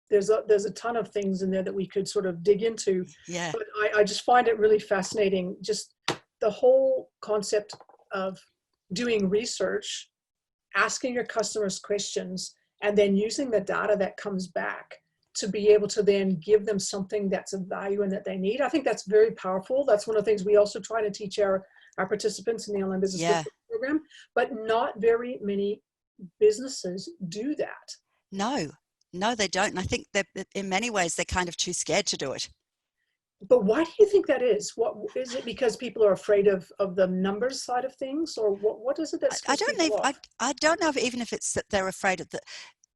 there's a ton of things in there that we could sort of dig into, Yeah. but I just find it really fascinating, just the whole concept of doing research, asking your customers questions, and then using the data that comes back to be able to then give them something that's of value and that they need. I think that's very powerful. That's one of the things we also try to teach our participants in the Online Business Yeah. Program, but not very many businesses do that. No, they don't. And I think that in many ways, they're kind of too scared to do it. But why do you think that is? What is it? Because people are afraid of the numbers side of things, or what is it that I scares don't know. people off? I don't know even if it's that they're afraid of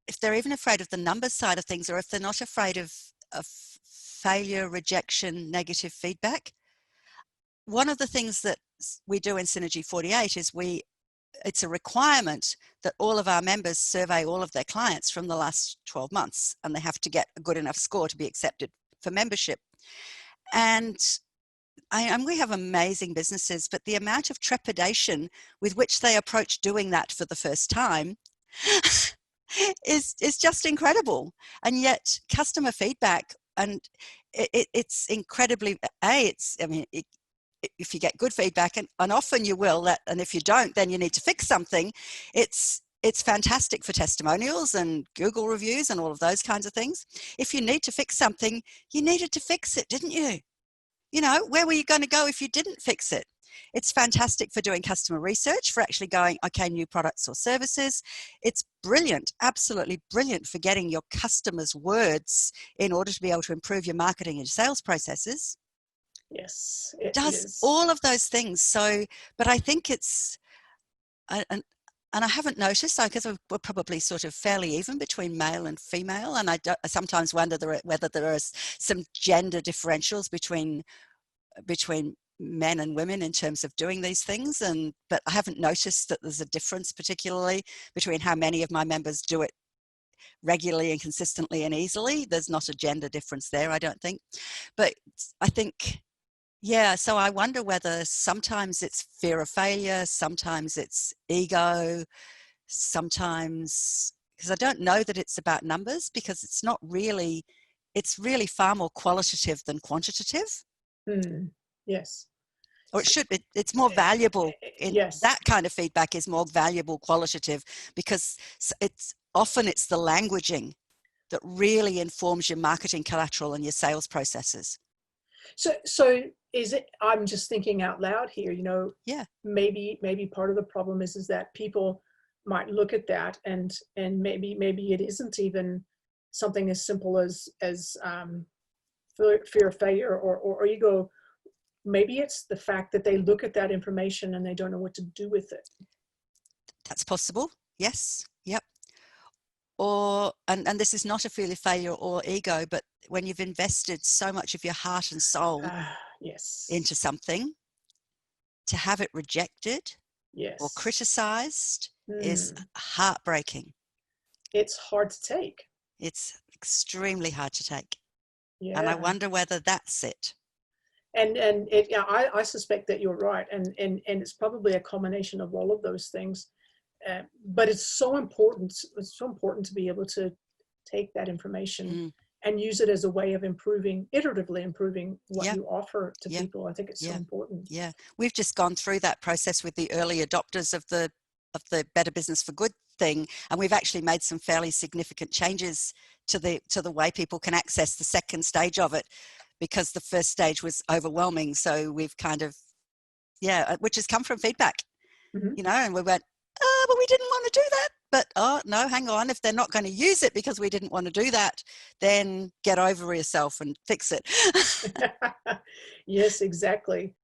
if they're even afraid of the numbers side of things, or if they're not afraid of failure, rejection, negative feedback. One of the things that we do in Synergy 48 is it's a requirement that all of our members survey all of their clients from the last 12 months, and they have to get a good enough score to be accepted for membership. And we have amazing businesses, but the amount of trepidation with which they approach doing that for the first time is just incredible. And yet customer feedback, and it's incredibly, if you get good feedback, and often you will, and if you don't, then you need to fix something. It's fantastic for testimonials and Google reviews and all of those kinds of things. If you need to fix something, you needed to fix it, didn't you? You know, where were you going to go if you didn't fix it? It's fantastic for doing customer research, for actually going, okay, new products or services. It's brilliant, absolutely brilliant for getting your customers' words in order to be able to improve your marketing and sales processes. Yes, it Does is. all of those things. So, but I think it's, and I haven't noticed, because we're probably sort of fairly even between male and female, and I sometimes wonder whether there are some gender differentials between men and women in terms of doing these things, but I haven't noticed that there's a difference particularly between how many of my members do it regularly and consistently and easily. There's not a gender difference there, I don't think. But I think, yeah, so I wonder whether sometimes it's fear of failure, sometimes it's ego, sometimes, because I don't know that it's about numbers, because it's not really, it's really far more qualitative than quantitative. Yes. Or it should be, it's more valuable. Yes. That kind of feedback is more valuable qualitative, because it's the languaging that really informs your marketing collateral and your sales processes. So is it, I'm just thinking out loud here, you know, Yeah. Maybe part of the problem is that people might look at that and maybe it isn't even something as simple as fear of failure or ego. Maybe it's the fact that they look at that information and they don't know what to do with it. That's possible. Yes. Yep. Or, and this is not a fear of failure or ego, but when you've invested so much of your heart and soul yes, into something, to have it rejected yes, or criticized is heartbreaking. It's hard to take. It's extremely hard to take. Yeah. And I wonder whether that's it. And yeah, I suspect that you're right. And it's probably a combination of all of those things. But it's so important. It's so important to be able to take that information and use it as a way of iteratively improving what you offer to people. I think it's so important. Yeah. We've just gone through that process with the early adopters of the Better Business for Good thing. And we've actually made some fairly significant changes to the way people can access the second stage of it, because the first stage was overwhelming. So we've kind of, which has come from feedback, you know, and we went, but we didn't want to do that. But, oh, no, hang on. If they're not going to use it because we didn't want to do that, then get over yourself and fix it. Yes, exactly.